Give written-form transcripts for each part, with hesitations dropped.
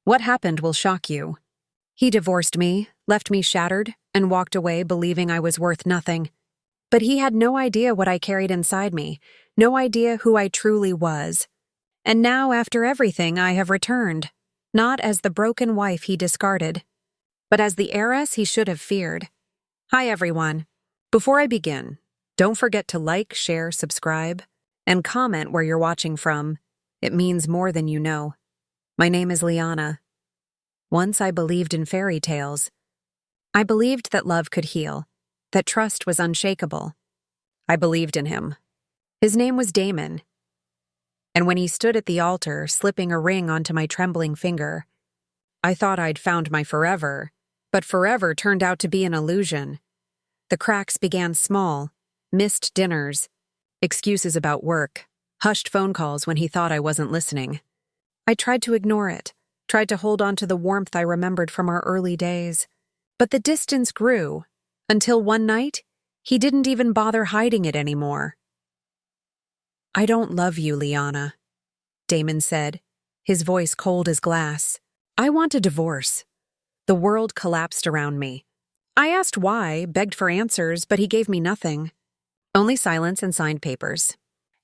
What happened will shock you. He divorced me, left me shattered, and walked away believing I was worth nothing. But he had no idea what I carried inside me, no idea who I truly was. And now, after everything, I have returned, not as the broken wife he discarded, but as the heiress he should have feared. Hi, everyone. Before I begin, don't forget to like, share, subscribe, and comment where you're watching from. It means more than you know. My name is Liana. Once I believed in fairy tales. I believed that love could heal, that trust was unshakable. I believed in him. His name was Damon. And when he stood at the altar, slipping a ring onto my trembling finger, I thought I'd found my forever, but forever turned out to be an illusion. The cracks began small, missed dinners, excuses about work, hushed phone calls when he thought I wasn't listening. I tried to ignore it, tried to hold on to the warmth I remembered from our early days. But the distance grew, until one night, he didn't even bother hiding it anymore. I don't love you, Liana, Damon said, his voice cold as glass. I want a divorce. The world collapsed around me. I asked why, begged for answers, but he gave me nothing. Only silence and signed papers.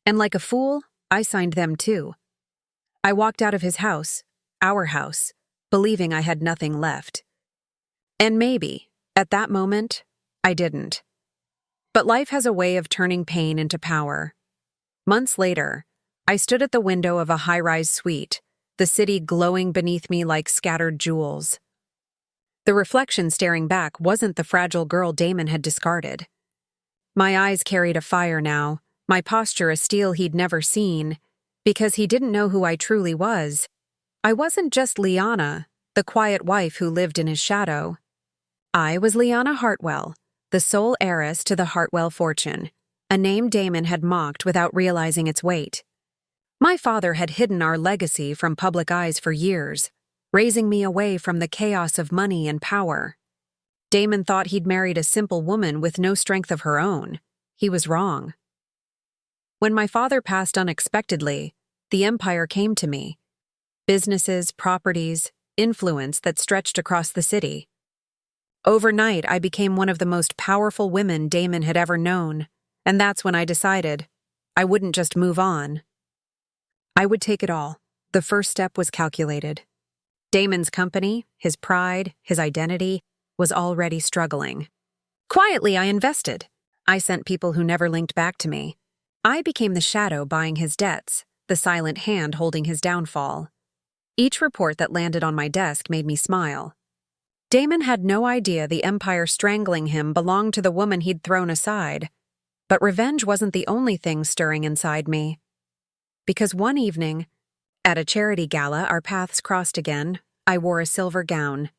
And like a fool, I signed them too. I walked out of his house, our house, believing I had nothing left. And maybe, at that moment, I didn't. But life has a way of turning pain into power. Months later, I stood at the window of a high-rise suite, the city glowing beneath me like scattered jewels. The reflection staring back wasn't the fragile girl Damon had discarded. My eyes carried a fire now, my posture a steel he'd never seen, because he didn't know who I truly was. I wasn't just Liana, the quiet wife who lived in his shadow. I was Liana Hartwell, the sole heiress to the Hartwell fortune, a name Damon had mocked without realizing its weight. My father had hidden our legacy from public eyes for years, raising me away from the chaos of money and power. Damon thought he'd married a simple woman with no strength of her own. He was wrong. When my father passed unexpectedly, the empire came to me. Businesses, properties, influence that stretched across the city. Overnight, I became one of the most powerful women Damon had ever known, and that's when I decided I wouldn't just move on. I would take it all. The first step was calculated. Damon's company, his pride, his identity, was already struggling. Quietly, I invested. I sent people who never linked back to me. I became the shadow buying his debts, the silent hand holding his downfall. Each report that landed on my desk made me smile. Damon had no idea the empire strangling him belonged to the woman he'd thrown aside. But revenge wasn't the only thing stirring inside me. Because one evening, at a charity gala, our paths crossed again. I wore a silver gown,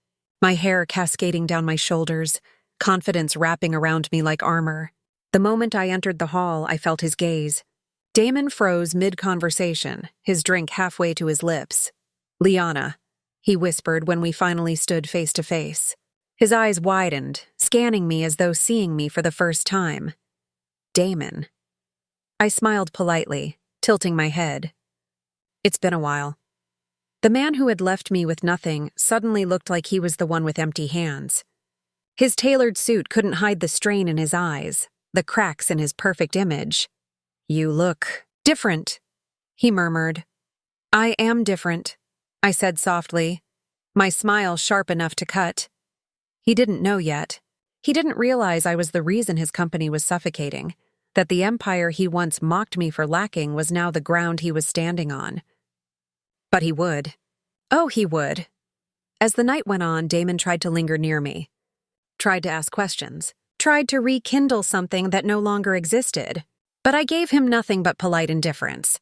my hair cascading down my shoulders, confidence wrapping around me like armor. The moment I entered the hall, I felt his gaze. Damon froze mid-conversation, his drink halfway to his lips. Liana, he whispered when we finally stood face to face. His eyes widened, scanning me as though seeing me for the first time. Damon. I smiled politely, tilting my head. It's been a while. The man who had left me with nothing suddenly looked like he was the one with empty hands. His tailored suit couldn't hide the strain in his eyes, the cracks in his perfect image. You look different, he murmured. I am different, I said softly, my smile sharp enough to cut. He didn't know yet. He didn't realize I was the reason his company was suffocating, that the empire he once mocked me for lacking was now the ground he was standing on. But he would. Oh, he would. As the night went on, Damon tried to linger near me, tried to ask questions, tried to rekindle something that no longer existed, but I gave him nothing but polite indifference.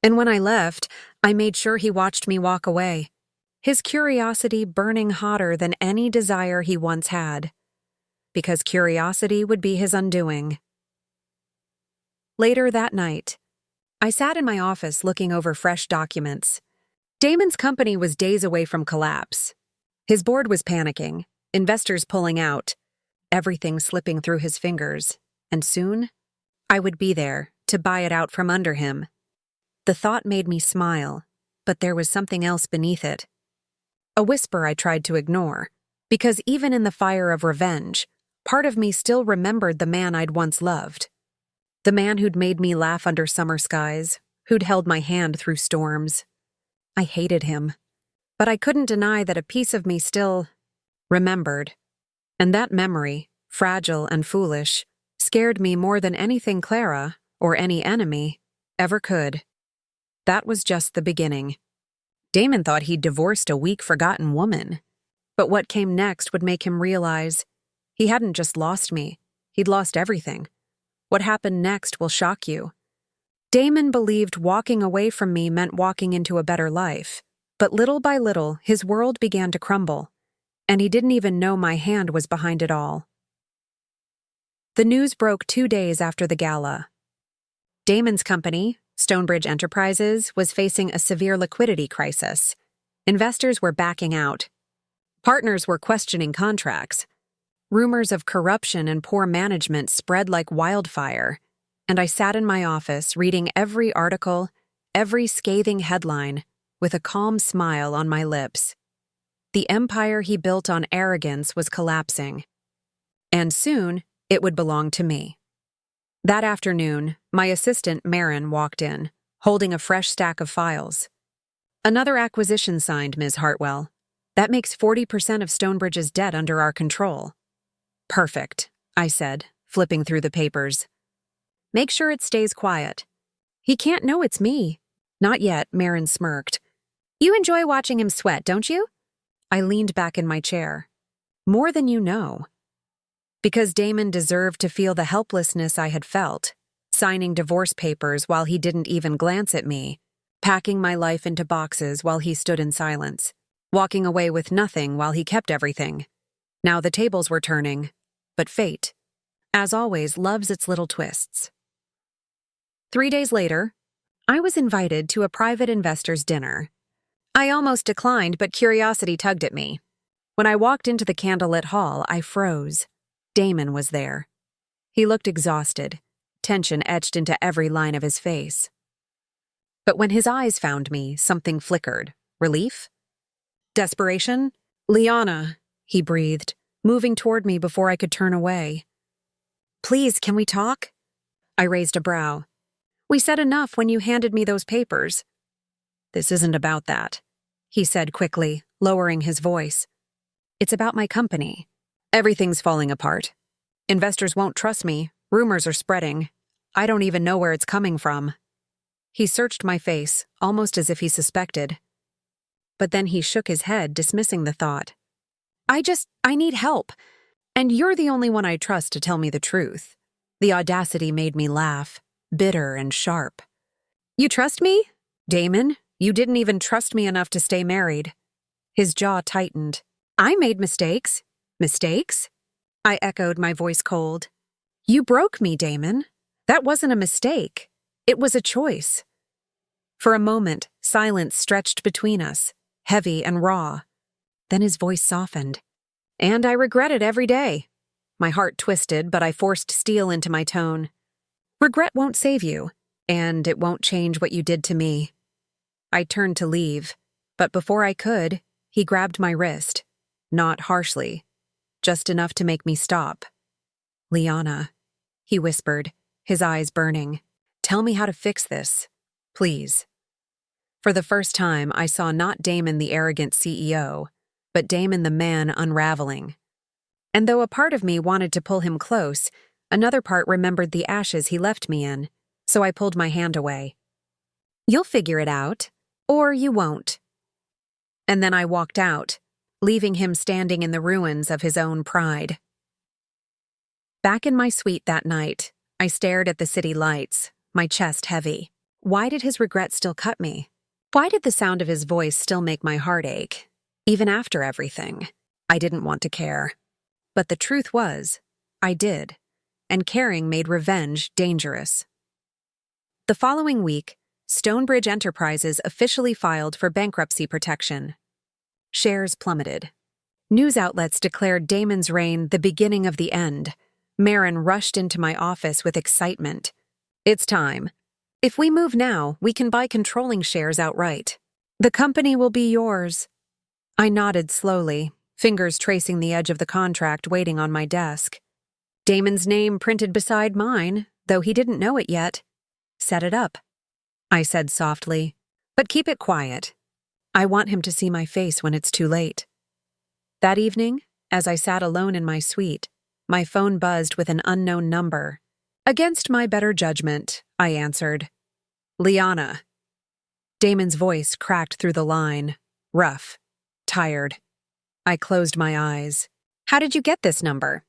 And when I left, I made sure he watched me walk away, his curiosity burning hotter than any desire he once had, because curiosity would be his undoing. Later that night, I sat in my office looking over fresh documents. Damon's company was days away from collapse. His board was panicking, investors pulling out, everything slipping through his fingers, and soon, I would be there to buy it out from under him. The thought made me smile, but there was something else beneath it. A whisper I tried to ignore, because even in the fire of revenge, part of me still remembered the man I'd once loved. The man who'd made me laugh under summer skies, who'd held my hand through storms. I hated him, but I couldn't deny that a piece of me still remembered. And that memory, fragile and foolish, scared me more than anything Clara, or any enemy, ever could. That was just the beginning. Damon thought he'd divorced a weak, forgotten woman. But what came next would make him realize he hadn't just lost me, he'd lost everything. What happened next will shock you. Damon believed walking away from me meant walking into a better life, but little by little, his world began to crumble, and he didn't even know my hand was behind it all. The news broke 2 days after the gala. Damon's company, Stonebridge Enterprises, was facing a severe liquidity crisis. Investors were backing out. Partners were questioning contracts. Rumors of corruption and poor management spread like wildfire, and I sat in my office reading every article, every scathing headline, with a calm smile on my lips. The empire he built on arrogance was collapsing, and soon it would belong to me. That afternoon, my assistant, Marin, walked in, holding a fresh stack of files. "Another acquisition signed, Ms. Hartwell. That makes 40% of Stonebridge's debt under our control." "Perfect," I said, flipping through the papers. "Make sure it stays quiet." "He can't know it's me." "Not yet," Marin smirked. "You enjoy watching him sweat, don't you?" I leaned back in my chair. "More than you know." Because Damon deserved to feel the helplessness I had felt, signing divorce papers while he didn't even glance at me, packing my life into boxes while he stood in silence, walking away with nothing while he kept everything. Now the tables were turning, but fate, as always, loves its little twists. 3 days later, I was invited to a private investors' dinner. I almost declined, but curiosity tugged at me. When I walked into the candlelit hall, I froze. Damon was there. He looked exhausted, tension etched into every line of his face. But when his eyes found me, something flickered. Relief? Desperation? "Liana," he breathed, moving toward me before I could turn away. "Please, can we talk?" I raised a brow. "We said enough when you handed me those papers." "This isn't about that," he said quickly, lowering his voice. "It's about my company. Everything's falling apart. Investors won't trust me. Rumors are spreading. I don't even know where it's coming from." He searched my face, almost as if he suspected. But then he shook his head, dismissing the thought. I need help. And you're the only one I trust to tell me the truth." The audacity made me laugh, bitter and sharp. "You trust me? Damon, you didn't even trust me enough to stay married." His jaw tightened. "I made mistakes." "Mistakes?" I echoed, my voice cold. "You broke me, Damon. That wasn't a mistake. It was a choice." For a moment, silence stretched between us, heavy and raw. Then his voice softened. "And I regret it every day." My heart twisted, but I forced steel into my tone. "Regret won't save you, and it won't change what you did to me." I turned to leave, but before I could, he grabbed my wrist. Not harshly, just enough to make me stop. "Liana," he whispered, his eyes burning. "Tell me how to fix this, please." For the first time, I saw not Damon the arrogant CEO, but Damon the man unraveling. And though a part of me wanted to pull him close, another part remembered the ashes he left me in, so I pulled my hand away. "You'll figure it out, or you won't." And then I walked out, leaving him standing in the ruins of his own pride. Back in my suite that night, I stared at the city lights, my chest heavy. Why did his regret still cut me? Why did the sound of his voice still make my heart ache? Even after everything, I didn't want to care. But the truth was, I did, and caring made revenge dangerous. The following week, Stonebridge Enterprises officially filed for bankruptcy protection. Shares plummeted. News outlets declared Damon's reign the beginning of the end. Marin rushed into my office with excitement. "It's time. If we move now, we can buy controlling shares outright. The company will be yours." I nodded slowly, fingers tracing the edge of the contract waiting on my desk. Damon's name printed beside mine, though he didn't know it yet. Set it up, I said softly, but keep it quiet. I want him to see my face when it's too late. That evening, as I sat alone in my suite, my phone buzzed with an unknown number. Against my better judgment, I answered. Liana. Damon's voice cracked through the line, rough, tired. I closed my eyes. How did you get this number?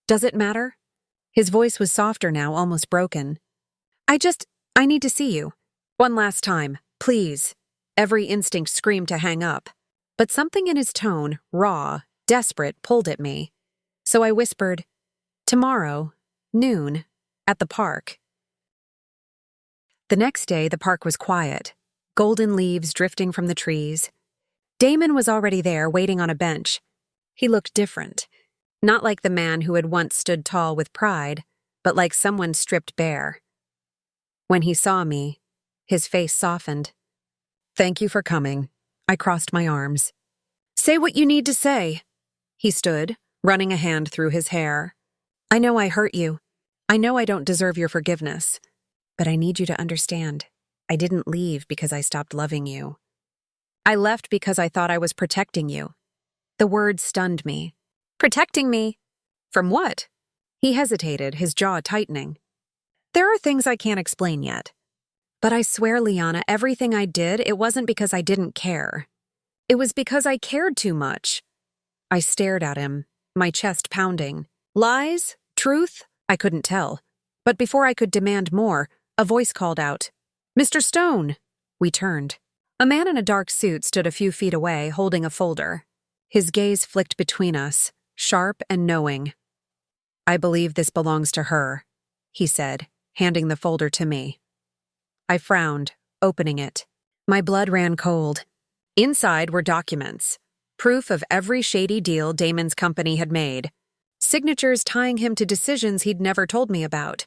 Does it matter? His voice was softer now, almost broken. I need to see you. One last time, please. Every instinct screamed to hang up, but something in his tone, raw, desperate, pulled at me. So I whispered, tomorrow, noon, at the park. The next day, the park was quiet, golden leaves drifting from the trees. Damon was already there, waiting on a bench. He looked different, not like the man who had once stood tall with pride, but like someone stripped bare. When he saw me, his face softened. Thank you for coming. I crossed my arms. Say what you need to say. He stood, running a hand through his hair. I know I hurt you. I know I don't deserve your forgiveness. But I need you to understand. I didn't leave because I stopped loving you. I left because I thought I was protecting you. The word stunned me. Protecting me? From what? He hesitated, his jaw tightening. There are things I can't explain yet. But I swear, Liana, everything I did, it wasn't because I didn't care. It was because I cared too much. I stared at him, my chest pounding. Lies? Truth? I couldn't tell. But before I could demand more, a voice called out, Mr. Stone! We turned. A man in a dark suit stood a few feet away, holding a folder. His gaze flicked between us, sharp and knowing. I believe this belongs to her, he said, handing the folder to me. I frowned, opening it. My blood ran cold. Inside were documents, proof of every shady deal Damon's company had made, signatures tying him to decisions he'd never told me about.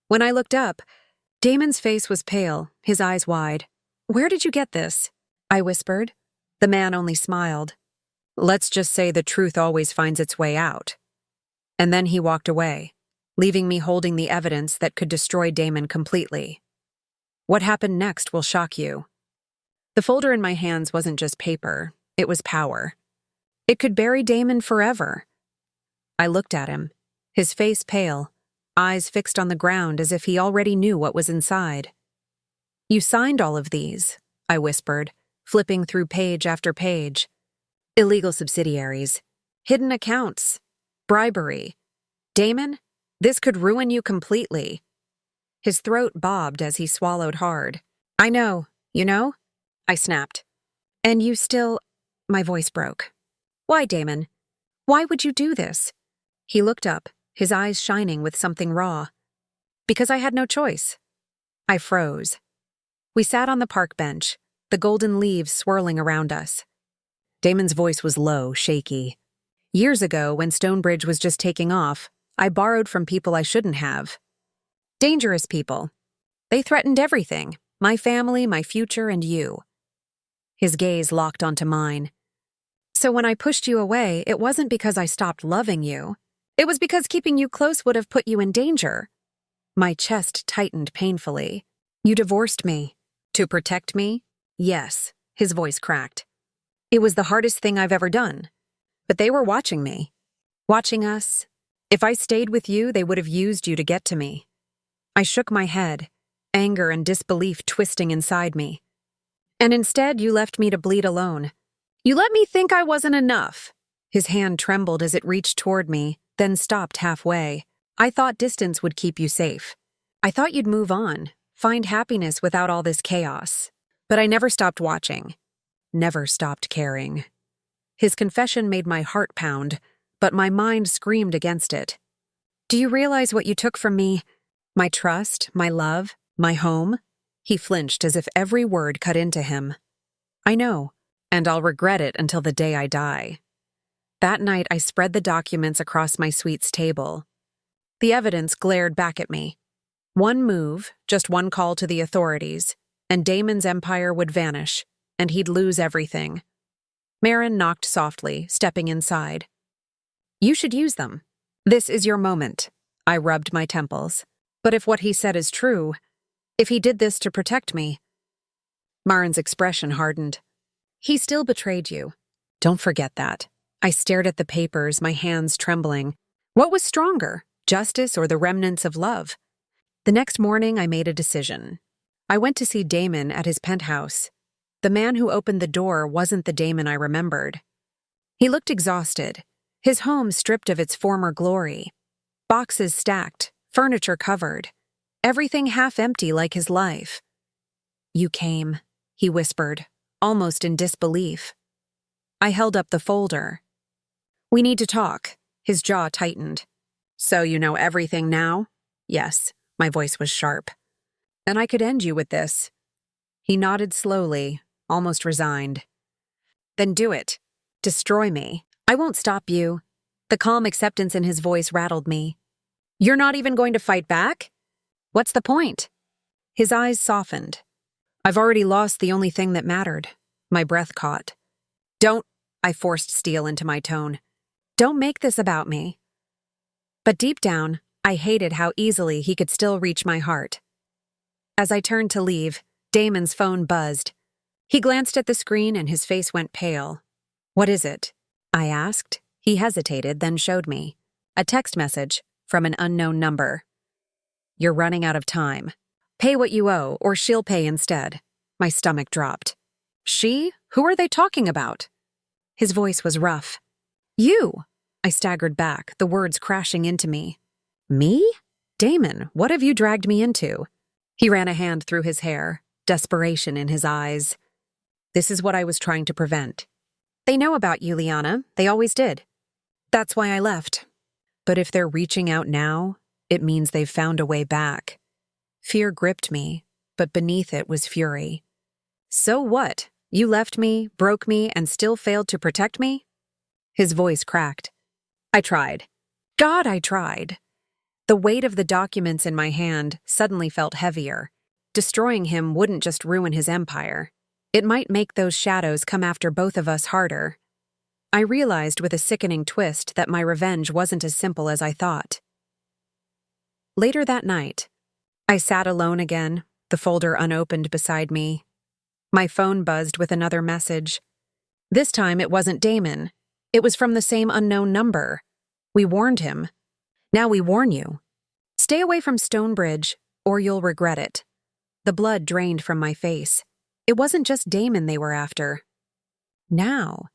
When I looked up, Damon's face was pale, his eyes wide. Where did you get this? I whispered. The man only smiled. Let's just say the truth always finds its way out. And then he walked away, leaving me holding the evidence that could destroy Damon completely. What happened next will shock you. The folder in my hands wasn't just paper, it was power. It could bury Damon forever. I looked at him, his face pale, eyes fixed on the ground as if he already knew what was inside. You signed all of these, I whispered, flipping through page after page. Illegal subsidiaries, hidden accounts, bribery. Damon, this could ruin you completely. His throat bobbed as he swallowed hard. I know, you know? I snapped. And you still... My voice broke. Why, Damon? Why would you do this? He looked up, his eyes shining with something raw. Because I had no choice. I froze. We sat on the park bench, the golden leaves swirling around us. Damon's voice was low, shaky. Years ago, when Stonebridge was just taking off, I borrowed from people I shouldn't have. Dangerous people. They threatened everything, my family, my future, and you. His gaze locked onto mine. So when I pushed you away, it wasn't because I stopped loving you. It was because keeping you close would have put you in danger. My chest tightened painfully. You divorced me. To protect me? Yes, his voice cracked. It was the hardest thing I've ever done. But they were watching me. Watching us. If I stayed with you, they would have used you to get to me. I shook my head, anger and disbelief twisting inside me. And instead, you left me to bleed alone. You let me think I wasn't enough. His hand trembled as it reached toward me, then stopped halfway. I thought distance would keep you safe. I thought you'd move on, find happiness without all this chaos. But I never stopped watching. Never stopped caring. His confession made my heart pound, but my mind screamed against it. Do you realize what you took from me? My trust, my love, my home? He flinched as if every word cut into him. I know, and I'll regret it until the day I die. That night, I spread the documents across my suite's table. The evidence glared back at me. One move, just one call to the authorities, and Damon's empire would vanish, and he'd lose everything. Marin knocked softly, stepping inside. You should use them. This is your moment. I rubbed my temples. But if what he said is true, if he did this to protect me... Marin's expression hardened. He still betrayed you. Don't forget that. I stared at the papers, my hands trembling. What was stronger, justice or the remnants of love? The next morning, I made a decision. I went to see Damon at his penthouse. The man who opened the door wasn't the Damon I remembered. He looked exhausted, his home stripped of its former glory. Boxes stacked, furniture covered, everything half empty like his life. You came, he whispered, almost in disbelief. I held up the folder. We need to talk. His jaw tightened. So you know everything now? Yes, my voice was sharp. And I could end you with this. He nodded slowly, almost resigned. Then do it. Destroy me. I won't stop you. The calm acceptance in his voice rattled me. You're not even going to fight back? What's the point? His eyes softened. I've already lost the only thing that mattered. My breath caught. Don't, I forced steel into my tone. Don't make this about me. But deep down, I hated how easily he could still reach my heart. As I turned to leave, Damon's phone buzzed. He glanced at the screen and his face went pale. What is it? I asked. He hesitated, then showed me. A text message from an unknown number. You're running out of time. Pay what you owe, or she'll pay instead. My stomach dropped. She? Who are they talking about? His voice was rough. You! I staggered back, the words crashing into me. Me? Damon, what have you dragged me into? He ran a hand through his hair, desperation in his eyes. This is what I was trying to prevent. They know about you, Liana. They always did. That's why I left. But if they're reaching out now, it means they've found a way back. Fear gripped me, but beneath it was fury. So what? You left me, broke me, and still failed to protect me? His voice cracked. I tried. God, I tried. The weight of the documents in my hand suddenly felt heavier. Destroying him wouldn't just ruin his empire. It might make those shadows come after both of us harder. I realized with a sickening twist that my revenge wasn't as simple as I thought. Later that night, I sat alone again, the folder unopened beside me. My phone buzzed with another message. This time it wasn't Damon. It was from the same unknown number. We warned him. Now we warn you. Stay away from Stonebridge, or you'll regret it. The blood drained from my face. It wasn't just Damon they were after. Now,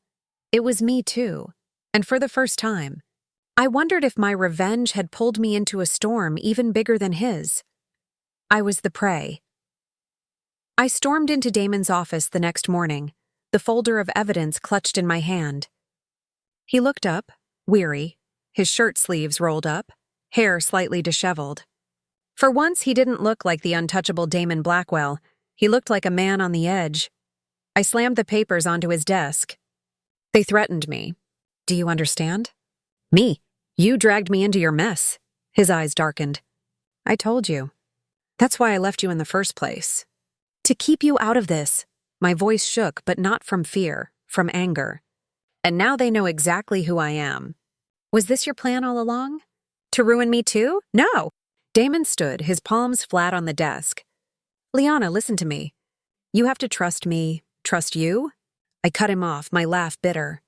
it was me too, and for the first time. I wondered if my revenge had pulled me into a storm even bigger than his. I was the prey. I stormed into Damon's office the next morning, the folder of evidence clutched in my hand. He looked up, weary, his shirt sleeves rolled up, hair slightly disheveled. For once, he didn't look like the untouchable Damon Blackwell. He looked like a man on the edge. I slammed the papers onto his desk. They threatened me. Do you understand? Me. You dragged me into your mess. His eyes darkened. I told you. That's why I left you in the first place. To keep you out of this. My voice shook, but not from fear, from anger. And now they know exactly who I am. Was this your plan all along? To ruin me too? No. Damon stood, his palms flat on the desk. Liana, listen to me. You have to trust me. Trust you? I cut him off, my laugh bitter.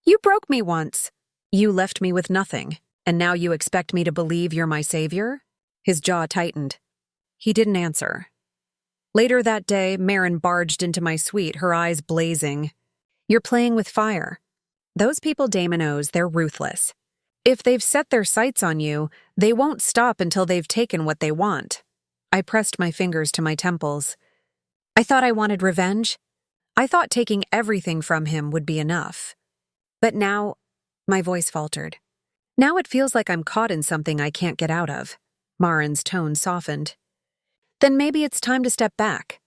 You broke me once. You left me with nothing, and now you expect me to believe you're my savior? His jaw tightened. He didn't answer. Later that day, Marin barged into my suite, her eyes blazing. You're playing with fire. Those people Damon owes, they're ruthless. If they've set their sights on you, they won't stop until they've taken what they want. I pressed my fingers to my temples. I thought I wanted revenge. I thought taking everything from him would be enough. But now, my voice faltered. Now it feels like I'm caught in something I can't get out of. Marin's tone softened. Then maybe it's time to step back.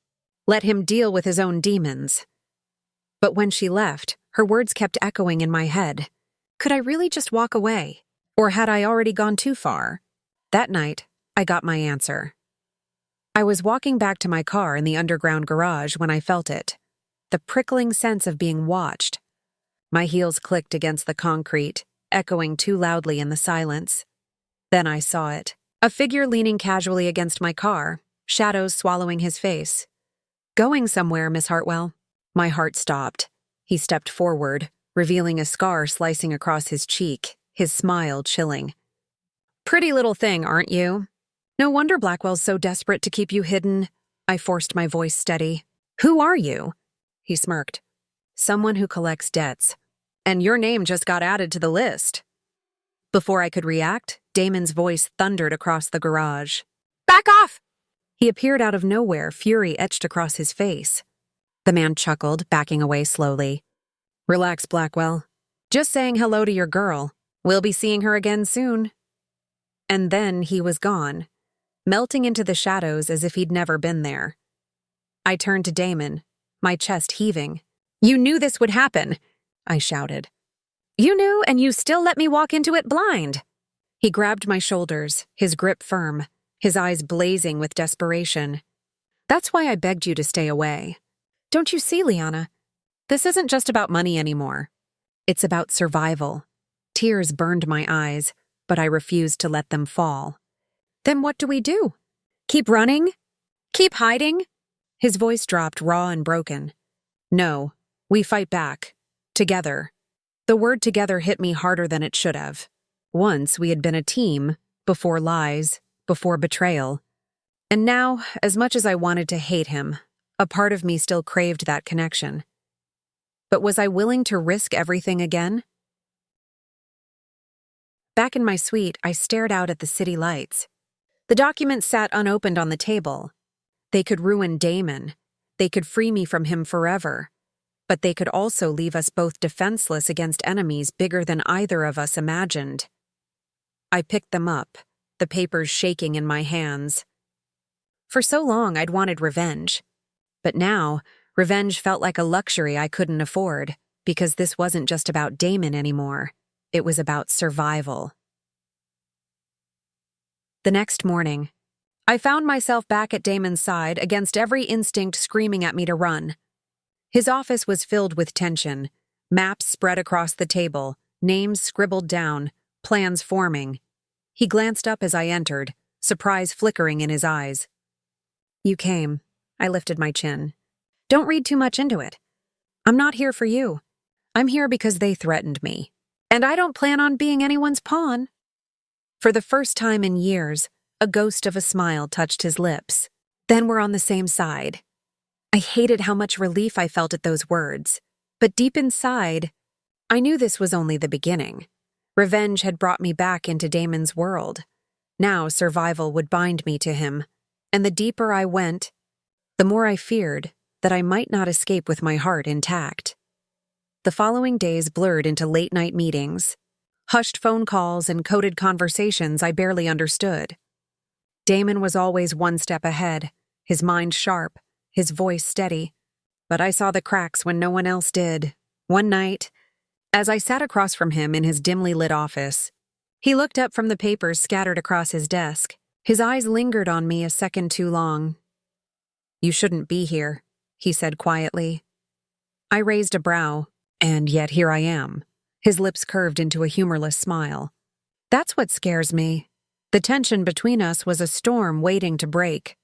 Let him deal with his own demons. But when she left, her words kept echoing in my head. Could I really just walk away? Or had I already gone too far? That night, I got my answer. I was walking back to my car in the underground garage when I felt it. The prickling sense of being watched. My heels clicked against the concrete, echoing too loudly in the silence. Then I saw it. A figure leaning casually against my car, shadows swallowing his face. "Going somewhere, Miss Hartwell." My heart stopped. He stepped forward, revealing a scar slicing across his cheek, his smile chilling. "Pretty little thing, aren't you? No wonder Blackwell's so desperate to keep you hidden." I forced my voice steady. "Who are you?" He smirked. "Someone who collects debts. And your name just got added to the list." Before I could react, Damon's voice thundered across the garage. "Back off!" He appeared out of nowhere, fury etched across his face. The man chuckled, backing away slowly. "Relax, Blackwell. Just saying hello to your girl. We'll be seeing her again soon." And then he was gone, melting into the shadows as if he'd never been there. I turned to Damon, my chest heaving. "You knew this would happen," I shouted. "You knew, and you still let me walk into it blind." He grabbed my shoulders, his grip firm, his eyes blazing with desperation. "That's why I begged you to stay away. Don't you see, Liana? This isn't just about money anymore. It's about survival." Tears burned my eyes, but I refused to let them fall. "Then what do we do? Keep running? Keep hiding?" His voice dropped raw and broken. "No, we fight back. Together." The word together hit me harder than it should have. Once we had been a team, before lies, before betrayal. And now, as much as I wanted to hate him, a part of me still craved that connection. But was I willing to risk everything again? Back in my suite, I stared out at the city lights. The documents sat unopened on the table. They could ruin Damon. They could free me from him forever. But they could also leave us both defenseless against enemies bigger than either of us imagined. I picked them up, the papers shaking in my hands. For so long, I'd wanted revenge. But now, revenge felt like a luxury I couldn't afford, because this wasn't just about Damon anymore. It was about survival. The next morning, I found myself back at Damon's side against every instinct screaming at me to run. His office was filled with tension, maps spread across the table, names scribbled down, plans forming. He glanced up as I entered, surprise flickering in his eyes. "You came." I lifted my chin. "Don't read too much into it. I'm not here for you. I'm here because they threatened me. And I don't plan on being anyone's pawn." For the first time in years, a ghost of a smile touched his lips. "Then we're on the same side." I hated how much relief I felt at those words, but deep inside, I knew this was only the beginning. Revenge had brought me back into Damon's world. Now survival would bind me to him, and the deeper I went, the more I feared that I might not escape with my heart intact. The following days blurred into late-night meetings, hushed phone calls and coded conversations I barely understood. Damon was always one step ahead, his mind sharp, his voice steady. But I saw the cracks when no one else did. One night, as I sat across from him in his dimly lit office, he looked up from the papers scattered across his desk. His eyes lingered on me a second too long. "You shouldn't be here," he said quietly. I raised a brow, and yet here I am. His lips curved into a humorless smile. "That's what scares me." The tension between us was a storm waiting to break.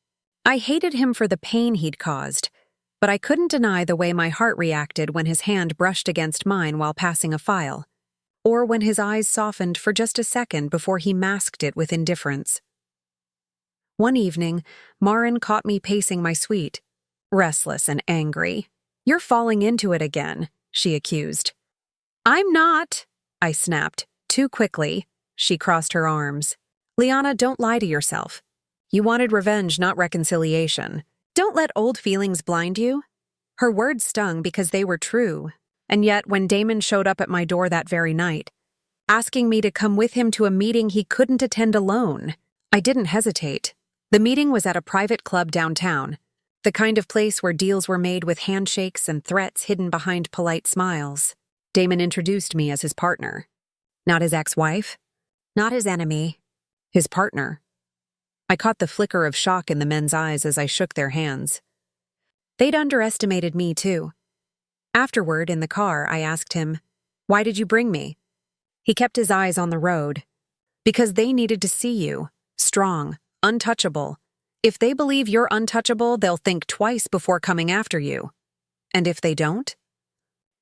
I hated him for the pain he'd caused, but I couldn't deny the way my heart reacted when his hand brushed against mine while passing a file, or when his eyes softened for just a second before he masked it with indifference. One evening, Marin caught me pacing my suite, restless and angry. "You're falling into it again," she accused. "I'm not," I snapped. Too quickly, she crossed her arms. "Liana, don't lie to yourself. You wanted revenge, not reconciliation. Don't let old feelings blind you." Her words stung because they were true, and yet when Damon showed up at my door that very night, asking me to come with him to a meeting he couldn't attend alone, I didn't hesitate. The meeting was at a private club downtown, the kind of place where deals were made with handshakes and threats hidden behind polite smiles. Damon introduced me as his partner. Not his ex-wife, not his enemy, his partner. I caught the flicker of shock in the men's eyes as I shook their hands. They'd underestimated me, too. Afterward, in the car, I asked him, Why did you bring me? He kept his eyes on the road. Because they needed to see you, strong, untouchable. If they believe you're untouchable, they'll think twice before coming after you. And if they don't?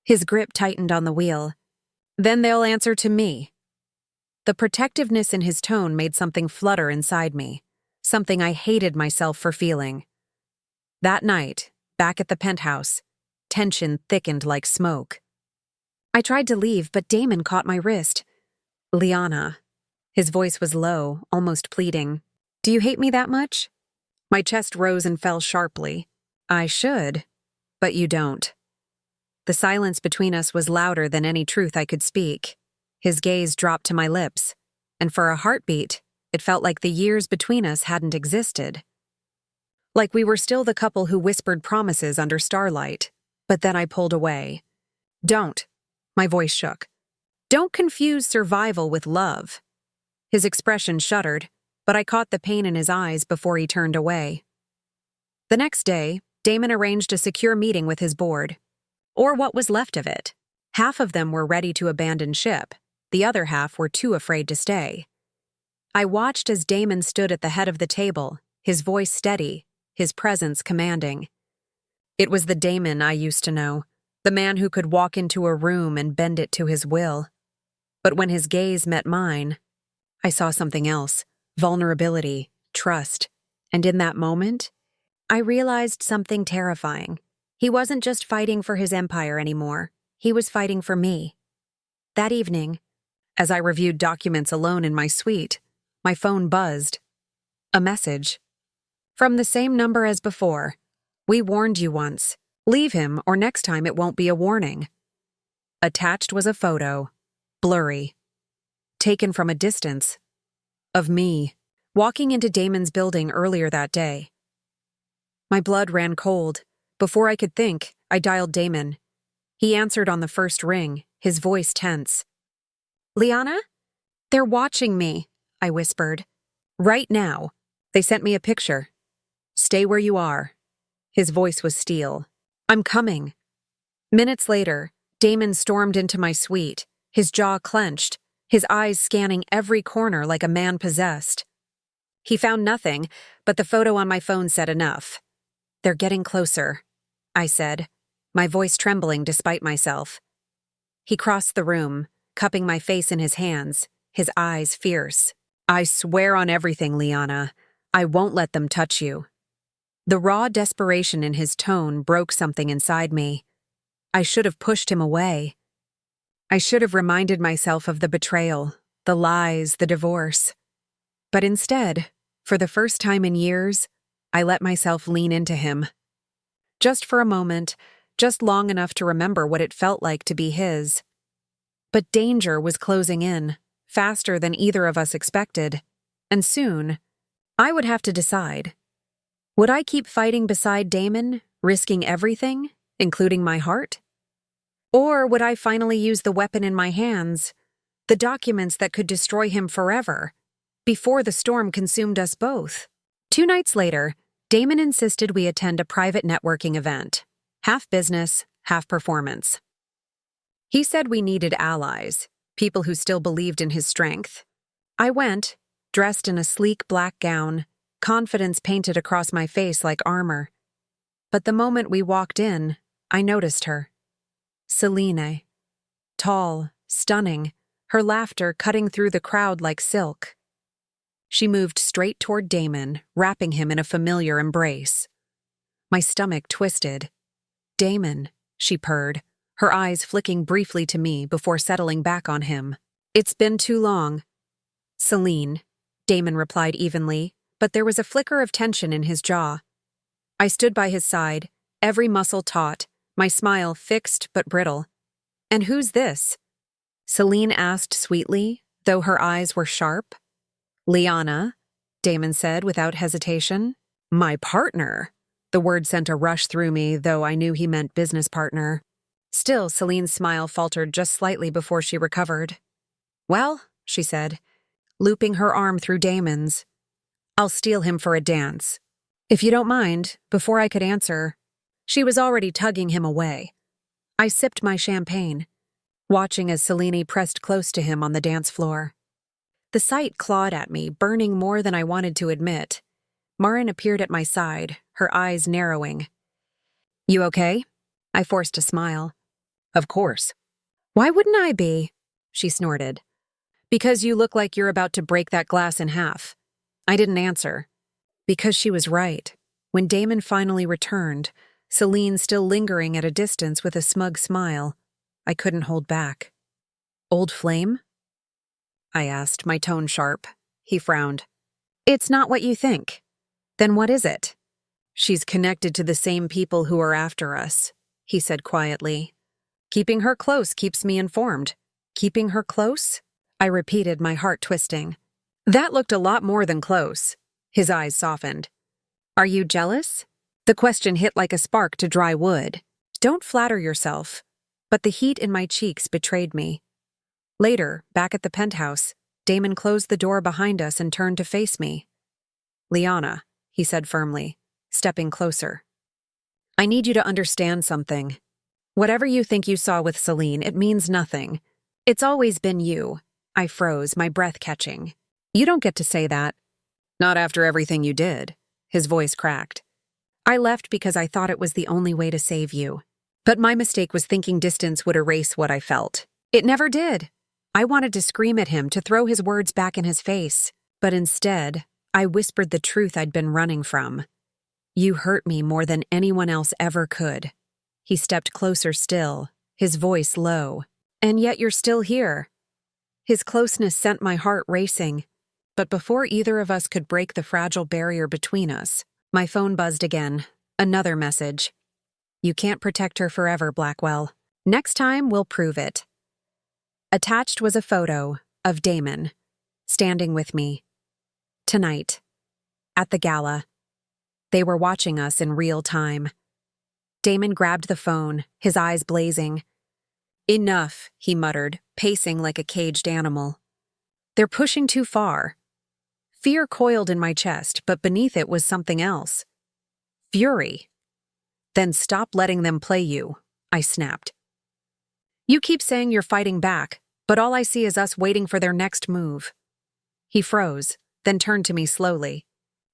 His grip tightened on the wheel. Then they'll answer to me. The protectiveness in his tone made something flutter inside me, something I hated myself for feeling. That night, back at the penthouse, tension thickened like smoke. I tried to leave, but Damon caught my wrist. Liana. His voice was low, almost pleading. Do you hate me that much? My chest rose and fell sharply. I should, but you don't. The silence between us was louder than any truth I could speak. His gaze dropped to my lips, and for a heartbeat, it felt like the years between us hadn't existed. Like we were still the couple who whispered promises under starlight. But then I pulled away. Don't. My voice shook. Don't confuse survival with love. His expression shuddered, but I caught the pain in his eyes before he turned away. The next day, Damon arranged a secure meeting with his board. Or what was left of it. Half of them were ready to abandon ship. The other half were too afraid to stay. I watched as Damon stood at the head of the table, his voice steady, his presence commanding. It was the Damon I used to know, the man who could walk into a room and bend it to his will. But when his gaze met mine, I saw something else, vulnerability, trust, and in that moment, I realized something terrifying. He wasn't just fighting for his empire anymore, he was fighting for me. That evening, as I reviewed documents alone in my suite, my phone buzzed. A message. From the same number as before. We warned you once. Leave him, or next time it won't be a warning. Attached was a photo, blurry, taken from a distance, of me, walking into Damon's building earlier that day. My blood ran cold. Before I could think, I dialed Damon. He answered on the first ring, his voice tense. Liana? They're watching me, I whispered. Right now. They sent me a picture. Stay where you are. His voice was steel. I'm coming. Minutes later, Damon stormed into my suite, his jaw clenched, his eyes scanning every corner like a man possessed. He found nothing, but the photo on my phone said enough. They're getting closer, I said, my voice trembling despite myself. He crossed the room, cupping my face in his hands, his eyes fierce. I swear on everything, Liana. I won't let them touch you. The raw desperation in his tone broke something inside me. I should have pushed him away. I should have reminded myself of the betrayal, the lies, the divorce. But instead, for the first time in years, I let myself lean into him. Just for a moment, just long enough to remember what it felt like to be his. But danger was closing in, faster than either of us expected. And soon, I would have to decide. Would I keep fighting beside Damon, risking everything, including my heart? Or would I finally use the weapon in my hands, the documents that could destroy him forever, before the storm consumed us both? 2 nights later, Damon insisted we attend a private networking event, half business, half performance. He said we needed allies, people who still believed in his strength. I went, dressed in a sleek black gown, confidence painted across my face like armor. But the moment we walked in, I noticed her. Selene. Tall, stunning, her laughter cutting through the crowd like silk. She moved straight toward Damon, wrapping him in a familiar embrace. My stomach twisted. Damon, she purred, her eyes flicking briefly to me before settling back on him. It's been too long. Selene, Damon replied evenly, but there was a flicker of tension in his jaw. I stood by his side, every muscle taut, my smile fixed but brittle. And who's this? Selene asked sweetly, though her eyes were sharp. Liana, Damon said without hesitation. My partner. The word sent a rush through me, though I knew he meant business partner. Still, Selene's smile faltered just slightly before she recovered. Well, she said, looping her arm through Damon's. I'll steal him for a dance. If you don't mind, before I could answer, she was already tugging him away. I sipped my champagne. watching as Selene pressed close to him on the dance floor. The sight clawed at me, burning more than I wanted to admit. Marin appeared at my side, her eyes narrowing. "You okay?" I forced a smile. "Of course." "Why wouldn't I be?" she snorted. "Because you look like you're about to break that glass in half." I didn't answer. Because she was right. When Damon finally returned, Selene still lingering at a distance with a smug smile, I couldn't hold back. "Old flame?" I asked, my tone sharp. He frowned. "It's not what you think." "Then what is it?" "She's connected to the same people who are after us," he said quietly. "Keeping her close keeps me informed." "Keeping her close?" I repeated, my heart twisting. "That looked a lot more than close." His eyes softened. "Are you jealous?" The question hit like a spark to dry wood. Don't flatter yourself. But the heat in my cheeks betrayed me. Later, back at the penthouse, Damon closed the door behind us and turned to face me. "Liana," he said firmly, stepping closer. "I need you to understand something. Whatever you think you saw with Selene, it means nothing. It's always been you." I froze, my breath catching. "You don't get to say that." "Not after everything you did." His voice cracked. "I left because I thought it was the only way to save you. But my mistake was thinking distance would erase what I felt. It never did." I wanted to scream at him, to throw his words back in his face. But instead, I whispered the truth I'd been running from. "You hurt me more than anyone else ever could." He stepped closer still, his voice low. "And yet you're still here." His closeness sent my heart racing. But before either of us could break the fragile barrier between us, my phone buzzed again. Another message. "You can't protect her forever, Blackwell. Next time, we'll prove it." Attached was a photo of Damon, standing with me. Tonight, at the gala. They were watching us in real time. Damon grabbed the phone, his eyes blazing. "Enough," he muttered, pacing like a caged animal. "They're pushing too far." Fear coiled in my chest, but beneath it was something else. Fury. "Then stop letting them play you," I snapped. "You keep saying you're fighting back, but all I see is us waiting for their next move." He froze, then turned to me slowly.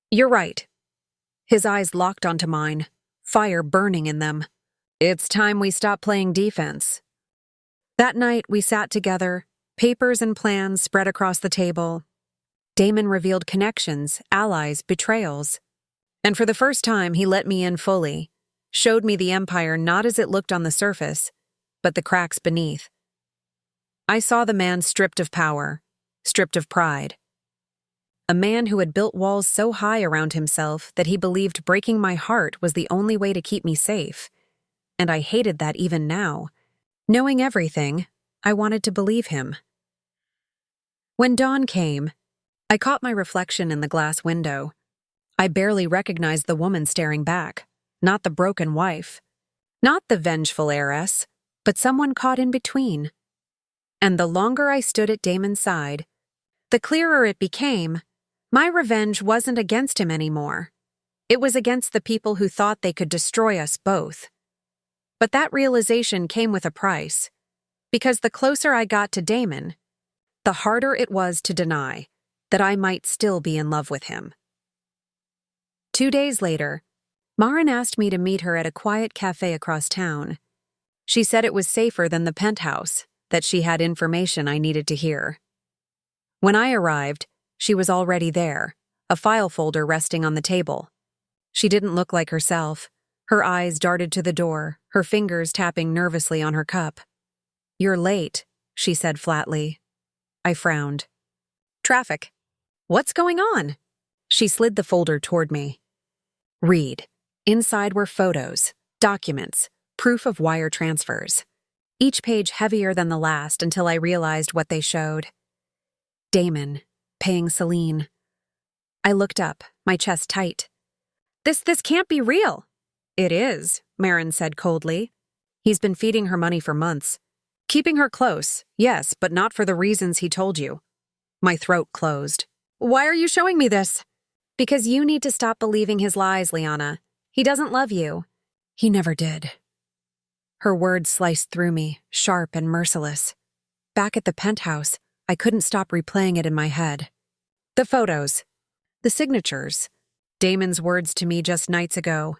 "You're right." His eyes locked onto mine, fire burning in them. "It's time we stop playing defense." That night, we sat together, papers and plans spread across the table. Damon revealed connections, allies, betrayals. And for the first time, he let me in fully, showed me the Empire not as it looked on the surface, but the cracks beneath. I saw the man stripped of power, stripped of pride. A man who had built walls so high around himself that he believed breaking my heart was the only way to keep me safe. And I hated that even now. Knowing everything, I wanted to believe him. When dawn came, I caught my reflection in the glass window. I barely recognized the woman staring back, not the broken wife, not the vengeful heiress, but someone caught in between. And the longer I stood at Damon's side, the clearer it became, my revenge wasn't against him anymore. It was against the people who thought they could destroy us both. But that realization came with a price, because the closer I got to Damon, the harder it was to deny that I might still be in love with him. 2 days later, Marin asked me to meet her at a quiet cafe across town. She said it was safer than the penthouse, that she had information I needed to hear. When I arrived, she was already there, a file folder resting on the table. She didn't look like herself. Her eyes darted to the door, her fingers tapping nervously on her cup. "You're late," she said flatly. I frowned. "Traffic. What's going on?" She slid the folder toward me. "Read." Inside were photos, documents, proof of wire transfers. Each page heavier than the last until I realized what they showed. Damon, paying Selene. I looked up, my chest tight. This can't be real." "It is," Marin said coldly. "He's been feeding her money for months. Keeping her close, yes, but not for the reasons he told you." My throat closed. "Why are you showing me this?" "Because you need to stop believing his lies, Liana. He doesn't love you." "He never did." Her words sliced through me, sharp and merciless. Back at the penthouse, I couldn't stop replaying it in my head. The photos. The signatures. Damon's words to me just nights ago.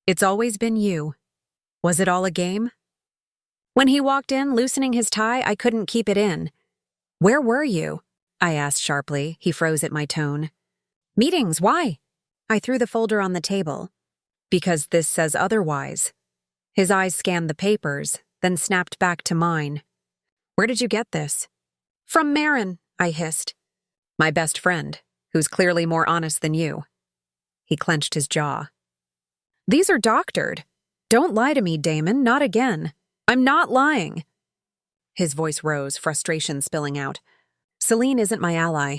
It's always been you. Was it all a game? When he walked in, loosening his tie, I couldn't keep it in. Where were you? I asked sharply. He froze at my tone. Meetings, why? I threw the folder on the table. Because this says otherwise. His eyes scanned the papers, then snapped back to mine. Where did you get this? From Marin, I hissed. My best friend, who's clearly more honest than you. He clenched his jaw. These are doctored. Don't lie to me, Damon, not again. I'm not lying. His voice rose, frustration spilling out. Celine isn't my ally.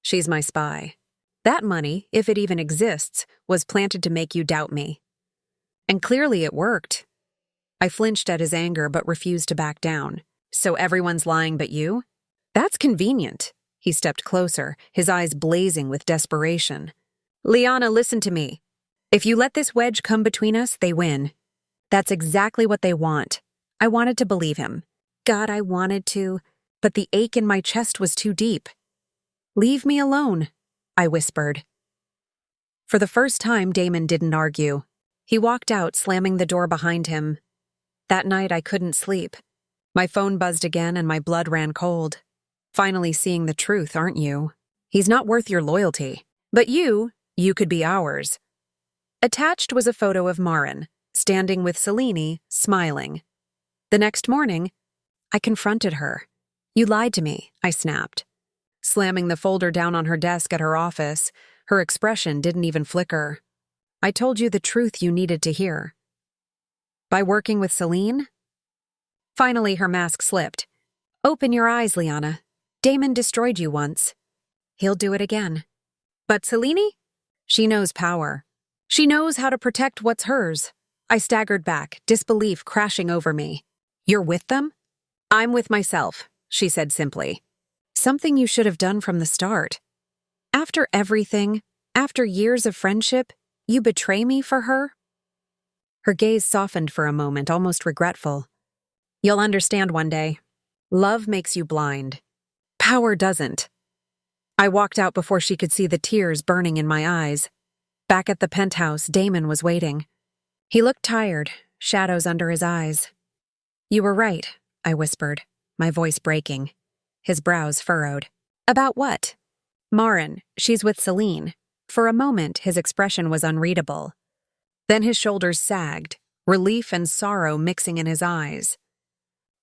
She's my spy. That money, if it even exists, was planted to make you doubt me. And clearly it worked. I flinched at his anger but refused to back down. So everyone's lying but you? That's convenient. He stepped closer, his eyes blazing with desperation. Liana, listen to me. If you let this wedge come between us, they win. That's exactly what they want. I wanted to believe him. God, I wanted to, but the ache in my chest was too deep. Leave me alone, I whispered. For the first time, Damon didn't argue. He walked out, slamming the door behind him. That night, I couldn't sleep. My phone buzzed again and my blood ran cold. Finally seeing the truth, aren't you? He's not worth your loyalty. But you could be ours. Attached was a photo of Marin, standing with Selene, smiling. The next morning, I confronted her. You lied to me, I snapped. Slamming the folder down on her desk at her office, her expression didn't even flicker. I told you the truth you needed to hear. By working with Selene? Finally, her mask slipped. Open your eyes, Liana. Damon destroyed you once. He'll do it again. But Selene? She knows power. She knows how to protect what's hers. I staggered back, disbelief crashing over me. You're with them? I'm with myself, she said simply. Something you should have done from the start. After everything, after years of friendship, you betray me for her? Her gaze softened for a moment, almost regretful. You'll understand one day. Love makes you blind. Power doesn't. I walked out before she could see the tears burning in my eyes. Back at the penthouse, Damon was waiting. He looked tired, shadows under his eyes. You were right, I whispered, my voice breaking. His brows furrowed. About what? Marin, she's with Selene. For a moment, his expression was unreadable. Then his shoulders sagged, relief and sorrow mixing in his eyes.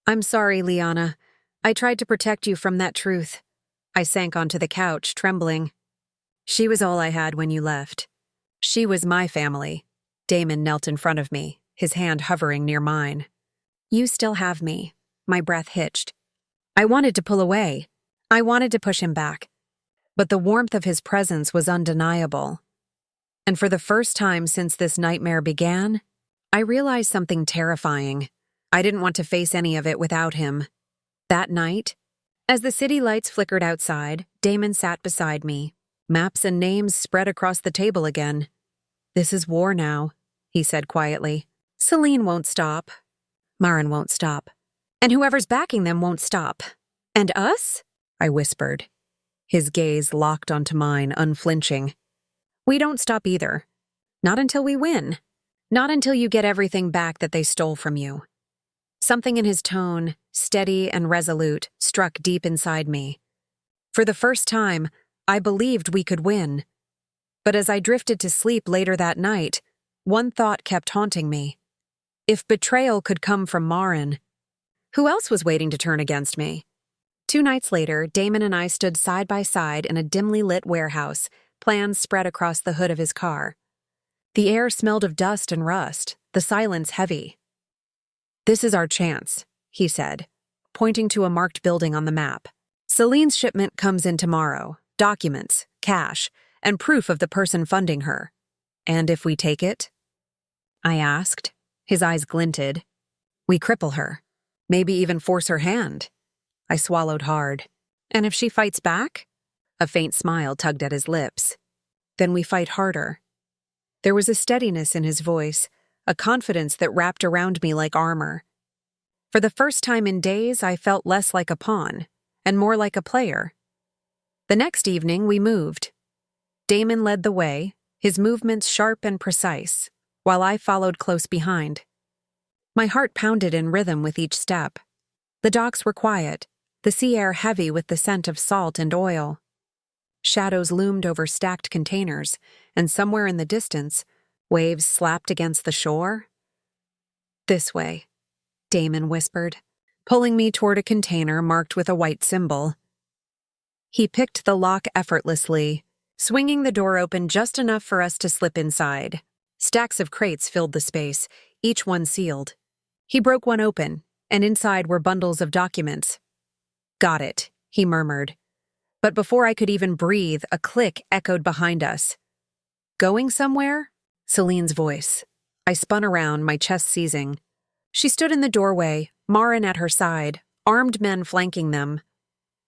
I'm sorry, Liana. I tried to protect you from that truth. I sank onto the couch, trembling. She was all I had when you left. She was my family. Damon knelt in front of me, his hand hovering near mine. You still have me. My breath hitched. I wanted to pull away. I wanted to push him back. But the warmth of his presence was undeniable. And for the first time since this nightmare began, I realized something terrifying. I didn't want to face any of it without him. That night, as the city lights flickered outside, Damon sat beside me. Maps and names spread across the table again. This is war now, he said quietly. Selene won't stop. Marin won't stop. And whoever's backing them won't stop. And us? I whispered. His gaze locked onto mine, unflinching. We don't stop either. Not until we win. Not until you get everything back that they stole from you. Something in his tone, steady and resolute, struck deep inside me. For the first time, I believed we could win. But as I drifted to sleep later that night, one thought kept haunting me. If betrayal could come from Marin, who else was waiting to turn against me? 2 nights later, Damon and I stood side by side in a dimly lit warehouse, plans spread across the hood of his car. The air smelled of dust and rust, the silence heavy. This is our chance, he said, pointing to a marked building on the map. Celine's shipment comes in tomorrow, documents, cash, and proof of the person funding her. And if we take it? I asked. His eyes glinted. We cripple her. Maybe even force her hand. I swallowed hard. And if she fights back? A faint smile tugged at his lips. Then we fight harder. There was a steadiness in his voice, a confidence that wrapped around me like armor. For the first time in days, I felt less like a pawn and more like a player. The next evening, we moved. Damon led the way, his movements sharp and precise, while I followed close behind. My heart pounded in rhythm with each step. The docks were quiet, the sea air heavy with the scent of salt and oil. Shadows loomed over stacked containers, and somewhere in the distance, waves slapped against the shore. "This way," Damon whispered, pulling me toward a container marked with a white symbol. He picked the lock effortlessly, swinging the door open just enough for us to slip inside. Stacks of crates filled the space, each one sealed. He broke one open, and inside were bundles of documents. "Got it," he murmured. But before I could even breathe, a click echoed behind us. "Going somewhere?" Celine's voice. I spun around, my chest seizing. She stood in the doorway, Marin at her side, armed men flanking them.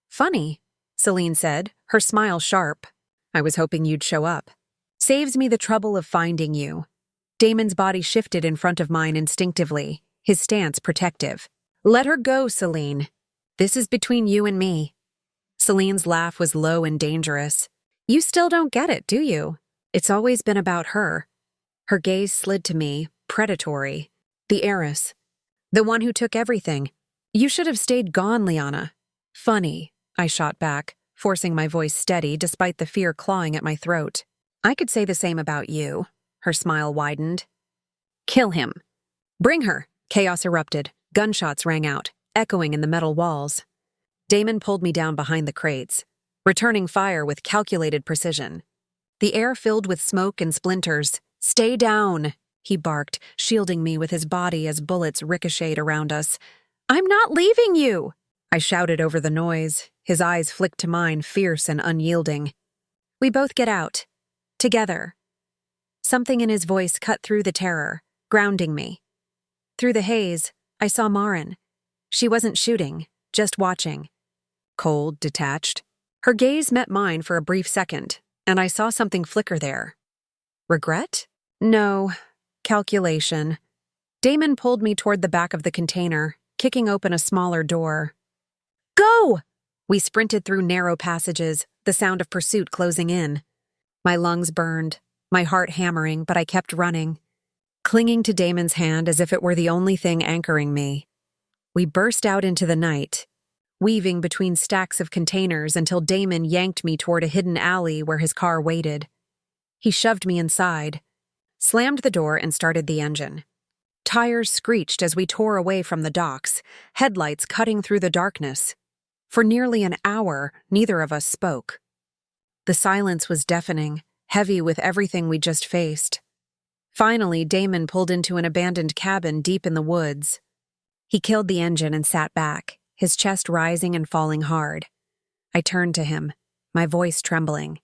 "Funny," Celine said, her smile sharp. "I was hoping you'd show up. Saves me the trouble of finding you." Damon's body shifted in front of mine instinctively, his stance protective. "Let her go, Celine. This is between you and me." Celine's laugh was low and dangerous. "You still don't get it, do you? It's always been about her." Her gaze slid to me, predatory. "The heiress. The one who took everything. You should have stayed gone, Liana." "Funny," I shot back, forcing my voice steady despite the fear clawing at my throat. "I could say the same about you." Her smile widened. "Kill him." "Bring her." Chaos erupted. Gunshots rang out, echoing in the metal walls. Damon pulled me down behind the crates, returning fire with calculated precision. The air filled with smoke and splinters. "Stay down," he barked, shielding me with his body as bullets ricocheted around us. "I'm not leaving you," I shouted over the noise, his eyes flicked to mine, fierce and unyielding. "We both get out. Together." Something in his voice cut through the terror, grounding me. Through the haze, I saw Marin. She wasn't shooting, just watching. Cold, detached. Her gaze met mine for a brief second, and I saw something flicker there. Regret? No. Calculation. Damon pulled me toward the back of the container, kicking open a smaller door. "Go!" We sprinted through narrow passages, the sound of pursuit closing in. My lungs burned, my heart hammering, but I kept running, clinging to Damon's hand as if it were the only thing anchoring me. We burst out into the night, weaving between stacks of containers until Damon yanked me toward a hidden alley where his car waited. He shoved me inside, slammed the door, and started the engine. Tires screeched as we tore away from the docks, headlights cutting through the darkness. For nearly an hour, neither of us spoke. The silence was deafening, heavy with everything we just faced. Finally, Damon pulled into an abandoned cabin deep in the woods. He killed the engine and sat back, his chest rising and falling hard. I turned to him, my voice trembling.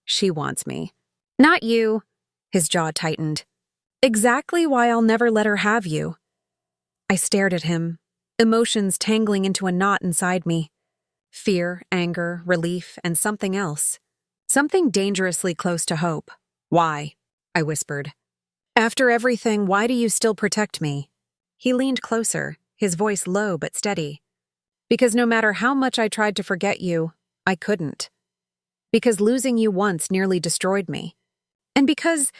"She wants me." "Not you." His jaw tightened. "Exactly why I'll never let her have you." I stared at him, emotions tangling into a knot inside me. Fear, anger, relief, and something else. Something dangerously close to hope. "Why?" I whispered. "After everything, why do you still protect me?" He leaned closer, his voice low but steady. "Because no matter how much I tried to forget you, I couldn't. Because losing you once nearly destroyed me. And because—"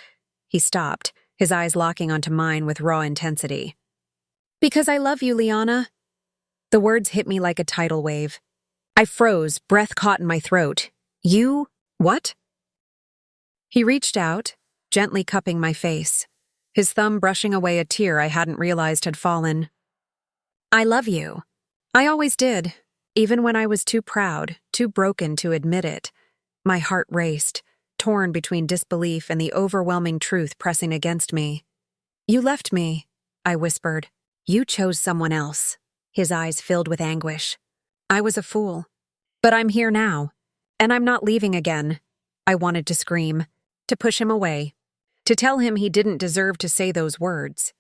He stopped, his eyes locking onto mine with raw intensity. "Because I love you, Liana." The words hit me like a tidal wave. I froze, breath caught in my throat. "You? What?" He reached out, gently cupping my face, his thumb brushing away a tear I hadn't realized had fallen. "I love you. I always did, even when I was too proud, too broken to admit it." My heart raced, torn between disbelief and the overwhelming truth pressing against me. "You left me," I whispered. "You chose someone else." His eyes filled with anguish. "I was a fool. But I'm here now, and I'm not leaving again." I wanted to scream, to push him away, to tell him he didn't deserve to say those words.